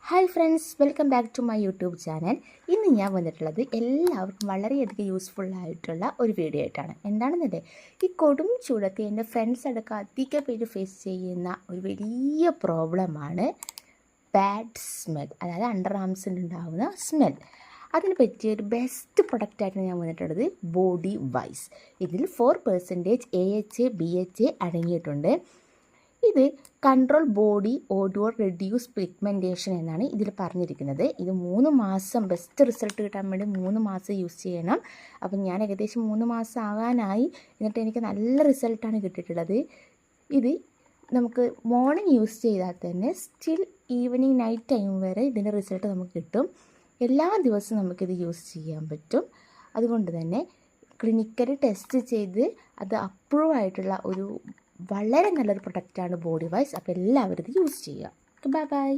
Hi friends, welcome back to my YouTube channel. ഇന്ന് ഞാൻ വന്നിട്ടുള്ളത് എല്ലാവർക്കും വളരെയധികം യൂസ്ഫുൾ ആയിട്ടുള്ള ഒരു വീഡിയോ ആയിട്ടാണ്. എന്താണെന്നല്ലേ, ഈ കൊടും ചൂടത്ത് എൻ്റെ ഫ്രണ്ട്സ് അടക്കം അധികം പേര് ഫേസ് ചെയ്യുന്ന ഒരു വലിയ പ്രോബ്ലമാണ് ബാഡ് സ്മെൽ, അതായത് അണ്ടർ ആംസിലുണ്ടാകുന്ന സ്മെൽ. അതിന് പറ്റിയ ഒരു ബെസ്റ്റ് പ്രൊഡക്റ്റായിട്ടാണ് ഞാൻ വന്നിട്ടുള്ളത്, ബോഡി വൈസ്. ഇതിൽ 4% AHA BHA അടങ്ങിയിട്ടുണ്ട്. ഇത് കൺട്രോൾ ബോഡി ഓഡോർ റെഡ്യൂസ് പിഗ്മെൻറ്റേഷൻ എന്നാണ് ഇതിൽ പറഞ്ഞിരിക്കുന്നത്. ഇത് 3 മാസം ബെസ്റ്റ് റിസൾട്ട് കിട്ടാൻ വേണ്ടി 3 മാസം യൂസ് ചെയ്യണം. അപ്പം ഞാൻ ഏകദേശം 3 മാസം ആകാനായി, എന്നിട്ട് എനിക്ക് നല്ല റിസൾട്ടാണ് കിട്ടിയിട്ടുള്ളത്. ഇത് നമുക്ക് മോർണിംഗ് യൂസ് ചെയ്താൽ തന്നെ സ്റ്റിൽ ഈവനിങ് നൈറ്റ് ടൈം വരെ ഇതിൻ്റെ റിസൾട്ട് നമുക്ക് കിട്ടും. എല്ലാ ദിവസവും നമുക്കിത് യൂസ് ചെയ്യാൻ പറ്റും. അതുകൊണ്ട് തന്നെ ക്ലിനിക്കലി ടെസ്റ്റ് ചെയ്ത് അത് അപ്രൂവ് ആയിട്ടുള്ള ഒരു വളരെ നല്ലൊരു പ്രൊഡക്റ്റാണ് ബോഡി വൈസ്. അപ്പോൾ എല്ലാവരും ഇത് യൂസ് ചെയ്യുക. Bye bye.